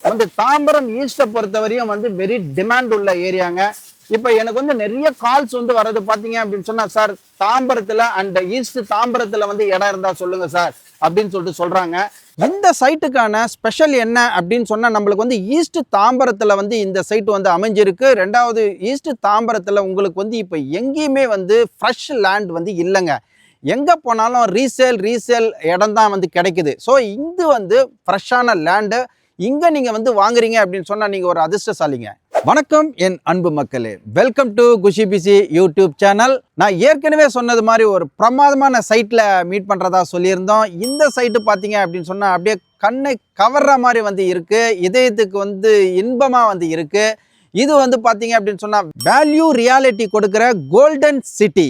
வந்து தாம்பரம் ஈஸ்ட பொறுத்தவரையும் வந்து வெரி டிமாண்ட் உள்ள ஏரியாங்க. இப்ப எனக்கு வந்து நிறைய கால்ஸ் வந்து வர்றது பாத்தீங்க அப்படின்னு சொன்னா, சார் தாம்பரத்துல அண்ட் ஈஸ்ட் தாம்பரத்துல வந்து இடம் இருந்தா சொல்லுங்க சார் அப்படின்னு சொல்லிட்டு சொல்றாங்க. இந்த சைட்டுக்கான ஸ்பெஷல் என்ன அப்படின்னு சொன்னா, நம்மளுக்கு வந்து ஈஸ்ட் தாம்பரத்துல வந்து இந்த சைட் வந்து அமைஞ்சிருக்கு. ரெண்டாவது ஈஸ்ட் தாம்பரத்துல உங்களுக்கு வந்து இப்ப எங்கேயுமே வந்து ஃப்ரெஷ் லேண்ட் வந்து இல்லைங்க. எங்க போனாலும் ரீசேல் இடம் தான் வந்து கிடைக்குது. ஸோ இது வந்து ஃப்ரெஷ்ஷான லேண்டு. இங்க நீங்க வந்து வாங்குறீங்க அப்படின்னு சொன்னா நீங்க ஒரு அதிர்ஷ்டசாலிங்க. வணக்கம் என் அன்பு மக்களே, welcome to Khushi PC YouTube channel. நான் ஏற்கனவே சொன்னது மாதிரி ஒரு பிரமாதமான சைட்ல மீட் பண்றதா சொல்லியிருந்தோம். இந்த சைட்டு பாத்தீங்க அப்படின்னு சொன்னா அப்படியே கண்ணை கவர்ற மாதிரி வந்து இருக்கு, இதயத்துக்கு வந்து இன்பமா வந்து இருக்கு. இது வந்து பாத்தீங்க அப்படின்னு சொன்னா வேல்யூ ரியாலிட்டி கொடுக்கிற கோல்டன் சிட்டி.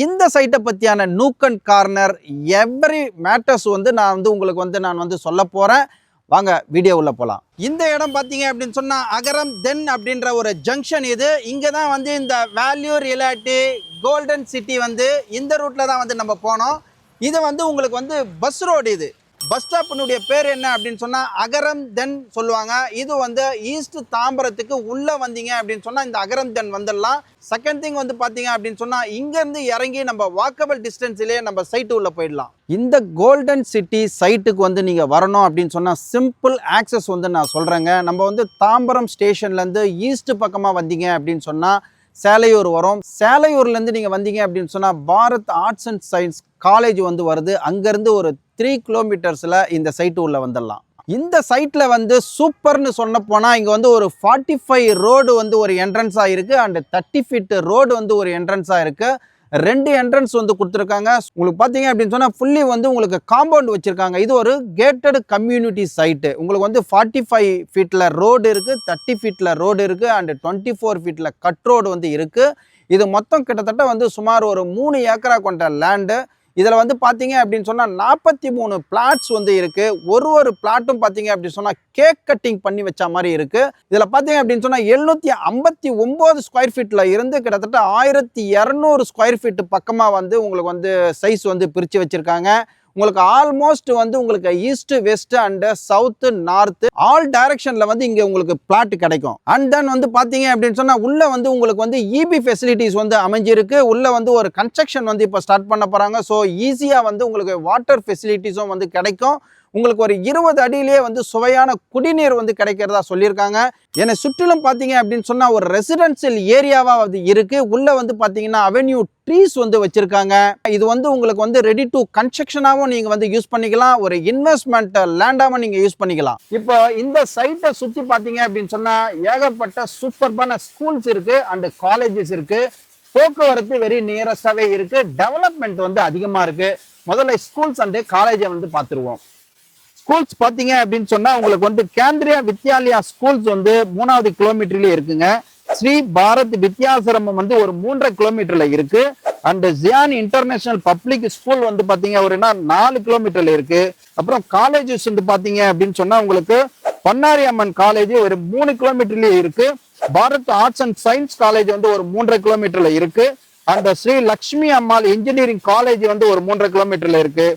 இந்த சைட்டை பத்தியான nook and corner every matters வந்து நான் உங்களுக்கு சொல்ல போறேன். வாங்க வீடியோ உள்ள போலாம். இந்த இடம் பாத்தீங்க அப்படின்னு சொன்னா அகரம் தென் அப்படின்ற ஒரு ஜங்ஷன். இது இங்க தான் வந்து இந்த வேல்யூ ரியாலிட்டி கோல்டன் சிட்டி வந்து இந்த ரூட்ல தான் வந்து நம்ம போனோம். இது வந்து உங்களுக்கு வந்து பஸ் ரோடு. இது பஸ் ஸ்டாப்பினுடைய பேர் என்ன அப்படின்னு சொன்னா அகரம் தென் சொல்லுவாங்க. இது வந்து ஈஸ்ட் தாம்பரத்துக்கு உள்ள வந்தீங்க அப்படின்னு சொன்னா இந்த அகரம் தென் வந்துடலாம். செகண்ட் திங் வந்து பாத்தீங்க அப்படின்னு சொன்னா இங்க இருந்து இறங்கி நம்ம வாக்கபிள் டிஸ்டன்ஸ்லயே நம்ம சைட்டு உள்ள போயிடலாம். இந்த கோல்டன் சிட்டி சைட்டுக்கு வந்து நீங்க வரணும் அப்படின்னு சொன்னா சிம்பிள் ஆக்சஸ் வந்து நான் சொல்றேங்க. நம்ம வந்து தாம்பரம் ஸ்டேஷன்ல இருந்து ஈஸ்ட் பக்கமா வந்தீங்க அப்படின்னு சொன்னா சேலையூர் வரும். சேலையூர்லேருந்து நீங்கள் வந்தீங்க அப்படின்னு சொன்னால் Bharat arts and science college வந்து வருது. அங்கேருந்து ஒரு 3 கிலோமீட்டர்ஸில் இந்த சைட்டு உள்ள வந்துடலாம். இந்த சைட்டில் வந்து சூப்பர்னு சொன்ன போனால் இங்கே வந்து ஒரு 45 ரோடு வந்து ஒரு என்ட்ரன்ஸாக இருக்குது அண்ட் 30 ஃபீட் ரோடு வந்து ஒரு என்ட்ரன்ஸாக இருக்குது. 2 என்ட்ரன்ஸ் வந்து கொடுத்துருக்காங்க. உங்களுக்கு பார்த்தீங்க அப்படின்னு சொன்னால் ஃபுல்லி வந்து உங்களுக்கு காம்பவுண்ட் வச்சுருக்காங்க. இது ஒரு கேட்டட் கம்யூனிட்டி சைட்டு. உங்களுக்கு வந்து 45 ஃபீட்டில் ரோடு இருக்குது, 30 ஃபீட்டில் ரோடு இருக்குது அண்ட் 24 ஃபீட்டில் கட் ரோடு வந்து இருக்குது. இது மொத்தம் கிட்டத்தட்ட வந்து சுமார் ஒரு 3 ஏக்கரா கொண்ட லேண்டு. இதில் வந்து பார்த்தீங்க அப்படின்னு சொன்னால் 43 பிளாட்ஸ் வந்து இருக்குது. ஒரு பிளாட்டும் பார்த்தீங்க அப்படின்னு சொன்னால் கேக் கட்டிங் பண்ணி வச்ச மாதிரி இருக்குது. இதில் பார்த்தீங்க அப்படின்னு சொன்னால் 759 ஸ்கொயர் ஃபீட்டில் இருந்து கிட்டத்தட்ட 1200 ஸ்கொயர் ஃபீட் பக்கமாக வந்து உங்களுக்கு வந்து சைஸ் வந்து பிரித்து வச்சுருக்காங்க. உங்களுக்கு ஆல்மோஸ்ட் வந்து உங்களுக்கு east west and south north all டைரக்ஷன்ல வந்து இங்க உங்களுக்கு பிளாட் கிடைக்கும். அண்ட் தென் வந்து பாத்தீங்க அப்படின்னு சொன்னா உள்ள வந்து உங்களுக்கு வந்து இபி ஃபெசிலிட்டிஸ் வந்து அமைஞ்சிருக்கு. உள்ள வந்து ஒரு கன்ஸ்ட்ரக்ஷன் வந்து இப்போ ஸ்டார்ட் பண்ண போறாங்க. ஸோ ஈஸியா வந்து உங்களுக்கு வாட்டர் ஃபெசிலிட்டிஸும் வந்து கிடைக்கும். உங்களுக்கு ஒரு 20 அடியிலேயே வந்து சுவையான குடிநீர் வந்து கிடைக்கிறதா சொல்லியிருக்காங்க. என்னை சுற்றிலும் பார்த்தீங்க அப்படின்னு சொன்னால் ஒரு ரெசிடென்சியல் ஏரியாவாக வந்து இருக்கு. உள்ள வந்து பார்த்தீங்கன்னா அவென்யூ ட்ரீஸ் வந்து வச்சிருக்காங்க. இது வந்து உங்களுக்கு வந்து ரெடி டு கன்ஸ்ட்ரக்ஷனாகவும் நீங்கள் வந்து யூஸ் பண்ணிக்கலாம், ஒரு இன்வெஸ்ட்மெண்ட் லேண்டாகவும் நீங்கள் யூஸ் பண்ணிக்கலாம். இப்போ இந்த சைட்டை சுற்றி பார்த்தீங்க அப்படின்னு சொன்னால் ஏகப்பட்ட சூப்பர்பான ஸ்கூல்ஸ் இருக்கு அண்ட் காலேஜஸ் இருக்கு. போக்குவரத்து வெரி நியரஸ்டாகவே இருக்கு. டெவலப்மெண்ட் வந்து அதிகமாக இருக்கு. முதல்ல ஸ்கூல்ஸ் அண்ட் காலேஜை வந்து பார்த்துருவோம். ஸ்கூல்ஸ் பார்த்தீங்க அப்படின்னு சொன்னா உங்களுக்கு வந்து கேந்திரியா வித்யாலயா ஸ்கூல்ஸ் வந்து 3வது கிலோமீட்டர்லயே இருக்குங்க. ஸ்ரீ பாரத் வித்யாசிரமம் வந்து ஒரு 3.5 கிலோமீட்டர்ல இருக்கு. And Ziyan international public school வந்து பாத்தீங்க ஒரு 4 கிலோமீட்டர்ல இருக்கு. அப்புறம் காலேஜஸ் வந்து பாத்தீங்க அப்படின்னு சொன்னா உங்களுக்கு பண்ணாரி அம்மன் காலேஜ் ஒரு 3 கிலோமீட்டர்லயே இருக்கு. Bharat arts and science college வந்து ஒரு 3.5 கிலோமீட்டர்ல இருக்கு. And Shri Lakshmi Ammal engineering college வந்து ஒரு 3.5 கிலோமீட்டர்ல இருக்கு.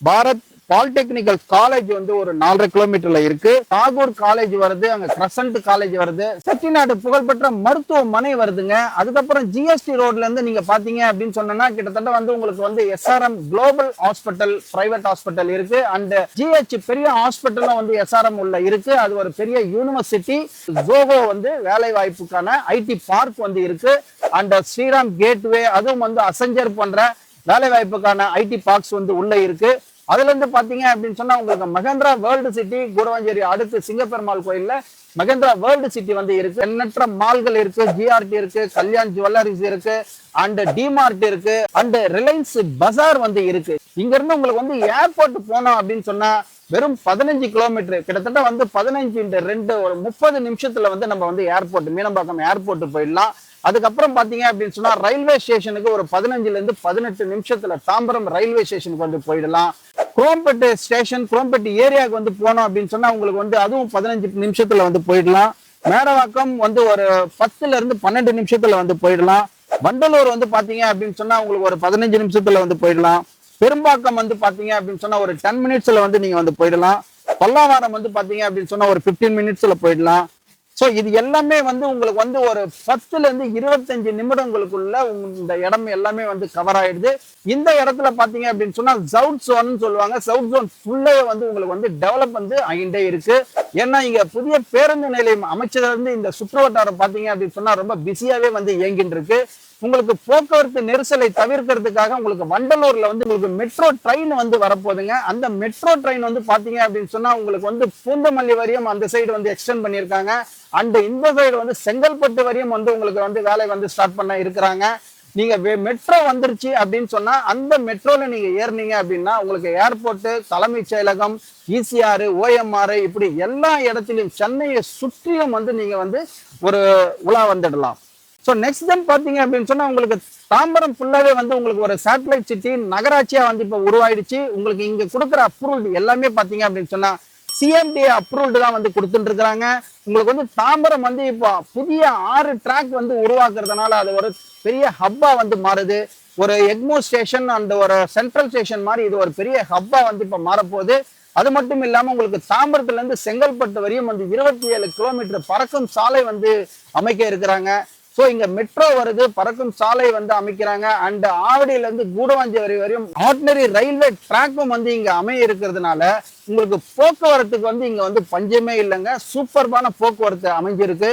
பாரத் பாலிடெக்னிக்கல் காலேஜ் வந்து ஒரு 4.5 கிலோமீட்டர்ல இருக்கு. தாகூர் காலேஜ் வருது, அங்க கிரசன்ட் காலேஜ் வருது. செட்டிநாடு புகழ்பெற்ற மருத்துவமனை வருதுங்க. அதுக்கப்புறம் ஜிஎஸ்டி ரோட்ல இருந்து நீங்க பாத்தீங்க அப்படின்னு சொன்னா கிட்டத்தட்ட வந்து உங்களுக்கு வந்து SRM global hospital private hospital இருக்கு. அண்ட் ஜிஹெச் பெரிய ஹாஸ்பிட்டலும் வந்து எஸ்ஆர்எம் உள்ள இருக்கு. அது ஒரு பெரிய யூனிவர்சிட்டி. ஜோகோ வந்து வேலை வாய்ப்புக்கான ஐடி பார்க் வந்து இருக்கு. அண்ட் ஸ்ரீராம் கேட்வே அதுவும் வந்து அசஞ்சர் பண்ற வேலை வாய்ப்புக்கான ஐடி பார்க்ஸ் வந்து உள்ள இருக்கு. அதுல இருந்து பாத்தீங்க அப்படின்னு சொன்னா உங்களுக்கு மகேந்திரா வேர்ல்டு சிட்டி கூடவாஞ்சேரி அடுத்து சிங்கப்பெருமாள் கோயில்ல மகேந்திரா வேர்ல்டு சிட்டி வந்து இருக்கு. எண்ணற்ற மால்கள் இருக்கு, ஜிஆர்டி இருக்கு, கல்யாண் ஜுவல்லரிஸ் இருக்கு அண்ட் டிமார்ட் இருக்கு அண்ட் ரிலையன்ஸ் பஜார் வந்து இருக்கு. இங்க இருந்து உங்களுக்கு வந்து ஏர்போர்ட் போனோம் அப்படின்னு சொன்னா வெறும் 15 கிலோமீட்டர், கிட்டத்தட்ட வந்து 15x2 ஒரு 30 நிமிஷத்துல வந்து நம்ம வந்து ஏர்போர்ட் மீனம்பாக்கம் ஏர்போர்ட் போயிடலாம். அதுக்கப்புறம் பாத்தீங்க அப்படின்னு சொன்னா ரயில்வே ஸ்டேஷனுக்கு ஒரு 15ல இருந்து 18 நிமிஷத்துல தாம்பரம் ரயில்வே ஸ்டேஷனுக்கு வந்து போயிடலாம். குரோம்பேட்டு ஸ்டேஷன் குரோம்பேட்டு ஏரியாவுக்கு வந்து போனோம் அப்படின்னு சொன்னா உங்களுக்கு வந்து அதுவும் 15 நிமிஷத்துல வந்து போயிடலாம். மேடவாக்கம் வந்து ஒரு 10ல இருந்து 12 நிமிஷத்துல வந்து போயிடலாம். வண்டலூர் வந்து பாத்தீங்க அப்படின்னு சொன்னா உங்களுக்கு ஒரு 15 நிமிஷத்துல வந்து போயிடலாம். பெரும்பாக்கம் வந்து பாத்தீங்க அப்படின்னு சொன்னா ஒரு 10 மினிட்ஸ்ல வந்து நீங்க வந்து போயிடலாம். பல்லாவரம் வந்து பாத்தீங்க அப்படின்னு சொன்னா ஒரு 15 மினிட்ஸ்ல போயிடலாம். சோ இது எல்லாமே வந்து உங்களுக்கு வந்து ஒரு 10ல இருந்து 25 நிமிடங்களுக்குள்ள இந்த இடம் எல்லாமே வந்து கவர் ஆயிடுது. இந்த இடத்துல பாத்தீங்க அப்படின்னு சொன்னா சவுத் ஜோன் சொல்லுவாங்க. சவுத் ஜோன் ஃபுல்லே வந்து உங்களுக்கு வந்து டெவலப் வந்து ஆகிட்டே இருக்கு. ஏன்னா இங்க புதிய பேருந்து நிலையம் அமைச்சதுல இருந்து இந்த சுற்றுவட்டாரம் பாத்தீங்க அப்படின்னு சொன்னா ரொம்ப பிஸியாவே வந்து இயங்கிட்டு இருக்கு. உங்களுக்கு போக்குவரத்து நெரிசலை தவிர்க்கிறதுக்காக உங்களுக்கு வண்டலூர்ல வந்து உங்களுக்கு மெட்ரோ ட்ரெயின் வந்து வரப்போகுதுங்க. அந்த மெட்ரோ ட்ரெயின் வந்து பாத்தீங்க அப்படின்னு சொன்னா உங்களுக்கு வந்து பூந்தமல்லி வரையும் அந்த சைடு வந்து எக்ஸ்டெண்ட் பண்ணியிருக்காங்க. அண்ட் இந்த சைடு வந்து செங்கல்பட்டு வரையும் வந்து உங்களுக்கு வந்து வேலை வந்து ஸ்டார்ட் பண்ண இருக்கிறாங்க. நீங்க மெட்ரோ வந்துருச்சு அப்படின்னு சொன்னா அந்த மெட்ரோல நீங்க ஏறினீங்க அப்படின்னா உங்களுக்கு ஏர்போர்ட், தலைமைச் செயலகம், இசிஆர், ஓஎம்ஆர் இப்படி எல்லா இடத்திலும் சென்னையை சுற்றியும் வந்து நீங்க வந்து ஒரு உலா வந்துடலாம். ஸோ நெக்ஸ்ட் தென் பார்த்தீங்க அப்படின்னு சொன்னா உங்களுக்கு தாம்பரம் ஃபுல்லாவே வந்து உங்களுக்கு ஒரு சேட்டலைட் சிட்டி நகராட்சியா வந்து இப்போ உருவாயிடுச்சு. உங்களுக்கு இங்க கொடுக்குற அப்ரூவல் எல்லாமே பார்த்தீங்க அப்படின்னு சொன்னா சிஎம்டி அப்ரூவல்டு தான் வந்து கொடுத்துட்டு இருக்கிறாங்க. உங்களுக்கு வந்து தாம்பரம் வந்து இப்போ புதிய 6 ட்ராக் வந்து உருவாக்குறதுனால அது ஒரு பெரிய ஹப்பா வந்து மாறுது. ஒரு எக்மோ ஸ்டேஷன் அந்த ஒரு சென்ட்ரல் ஸ்டேஷன் மாதிரி இது ஒரு பெரிய ஹப்பா வந்து இப்போ மாறப்போகுது. அது மட்டும் இல்லாம உங்களுக்கு தாம்பரத்துல இருந்து செங்கல்பட்டு வரையும் வந்து 27 கிலோமீட்டர் பறக்கும் சாலை வந்து அமைக்க இருக்கிறாங்க. சோ இங்க மெட்ரோ வருது, பறக்கும் சாலை வந்து அமைக்கிறாங்க. அண்ட் ஆவடியில இருந்து கூடவாஞ்சி வரையும் ஆர்டினரி ரயில்வே ட்ராக்கும் வந்து இங்க அமைய இருக்கிறதுனால உங்களுக்கு போக்குவரத்துக்கு வந்து இங்க வந்து பஞ்சமே இல்லைங்க. சூப்பர்பான போக்குவரத்து அமைஞ்சிருக்கு.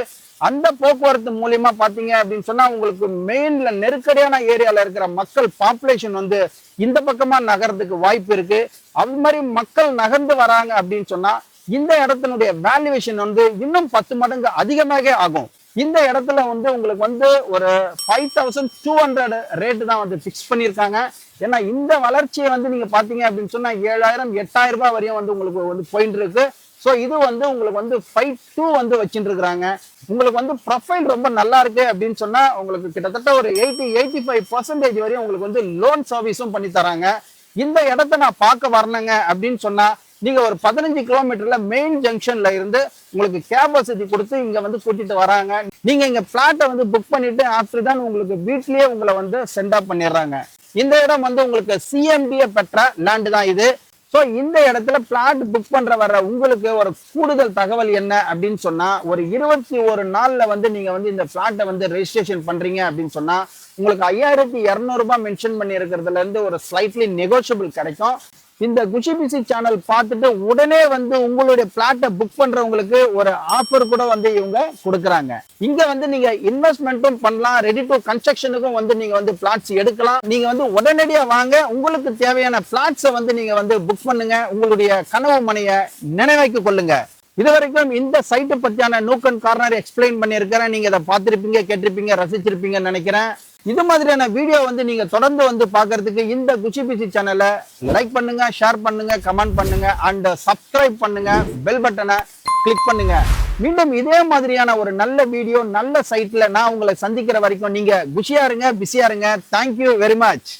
அந்த போக்குவரத்து மூலியமா பாத்தீங்க அப்படின்னு சொன்னா உங்களுக்கு மெயின்ல நெருக்கடியான ஏரியால இருக்கிற மக்கள் பாப்புலேஷன் வந்து இந்த பக்கமா நகர்றதுக்கு வாய்ப்பு இருக்கு. அது மாதிரி மக்கள் நகர்ந்து வராங்க அப்படின்னு சொன்னா இந்த இடத்தினுடைய வேல்யூவேஷன் வந்து இன்னும் 10 மடங்கு அதிகமாக ஆகும். இந்த இடத்துல வந்து உங்களுக்கு வந்து ஒரு 5200 ரேட்டு தான் வந்து பிக்ஸ் பண்ணியிருக்காங்க. ஏன்னா இந்த வளர்ச்சியை வந்து நீங்க பாத்தீங்க அப்படின்னு சொன்னா 7000 8000 ரூபாய் வரையும் வந்து உங்களுக்கு வந்து போயிட்டு இருக்கு. ஸோ இது வந்து உங்களுக்கு வந்து 52 வந்து வச்சுட்டு இருக்கிறாங்க. உங்களுக்கு வந்து ப்ரொஃபைல் ரொம்ப நல்லா இருக்கு அப்படின்னு சொன்னா உங்களுக்கு கிட்டத்தட்ட ஒரு 80-85% வரையும் உங்களுக்கு வந்து லோன் சர்வீஸும் பண்ணி தராங்க. இந்த இடத்த நான் பார்க்க வரணுங்க அப்படின்னு சொன்னா நீங்க ஒரு 15 கிலோமீட்டர்ல மெயின் ஜங்ஷன்ல இருந்து உங்களுக்கு கேப் வசதி கொடுத்து இங்க வந்து கூட்டிட்டு வராங்க. நீங்க இங்க பிளாட்டை வந்து புக் பண்ணிட்டு ஆஃப்டர் தான் உங்களுக்கு வீட்லயே உங்களை வந்து சென்ட் ஆஃப் பண்ணிடுறாங்க. இந்த இடம் வந்து உங்களுக்கு சிஎம்டிஏ பெற்ற லேண்ட் தான் இது. ஸோ இந்த இடத்துல பிளாட் புக் பண்ற வர்ற உங்களுக்கு ஒரு கூடுதல் தகவல் என்ன அப்படின்னு சொன்னா ஒரு 21 நாள்ல வந்து நீங்க வந்து இந்த பிளாட்டை வந்து ரெஜிஸ்ட்ரேஷன் பண்றீங்க அப்படின்னு சொன்னா உங்களுக்கு 5200 ரூபாய் மென்ஷன் பண்ணி இருக்கிறதுல இருந்து ஒரு ஸ்லைட்லி நெகோஷியபிள் கிடைக்கும். இந்த குஷி பிசி சேனல் பார்த்துட்டு உடனே வந்து உங்களுடைய பிளாட்டை புக் பண்றவங்களுக்கு ஒரு ஆஃபர் கூட வந்து இவங்க கொடுக்குறாங்க. இங்க வந்து நீங்க இன்வெஸ்ட்மெண்ட்டும் பண்ணலாம், ரெடி டு கன்ஸ்ட்ரக்ஷனுக்கும் வந்து நீங்க வந்து பிளாட்ஸ் எடுக்கலாம். நீங்க வந்து உடனடியா வாங்க, உங்களுக்கு தேவையான பிளாட்ஸை வந்து நீங்க வந்து புக் பண்ணுங்க. உங்களுடைய கனவு மனையை நினைவாக்கி கொள்ளுங்க. இதுவரைக்கும் இந்த சைட்டை பத்தியான நூக் அண்ட் கார்னர் எக்ஸ்பிளைன் பண்ணியிருக்கிறேன். நீங்க இதை பார்த்திருப்பீங்க, கேட்டிருப்பீங்க, ரசிச்சிருப்பீங்கன்னு நினைக்கிறேன். இது மாதிரியான வீடியோ வந்து நீங்க தொடர்ந்து வந்து பாக்குறதுக்கு இந்த குஷி பிசி சேனலை லைக் பண்ணுங்க, ஷேர் பண்ணுங்க, கமெண்ட் பண்ணுங்க அண்ட் சப்ஸ்கிரைப் பண்ணுங்க, பெல் பட்டனை கிளிக் பண்ணுங்க. மீண்டும் இதே மாதிரியான ஒரு நல்ல வீடியோ நல்ல சைட்ல நான் உங்களை சந்திக்கிற வரைக்கும் நீங்க குஷியா இருங்க, பிஸியா இருங்க. Thank you very much.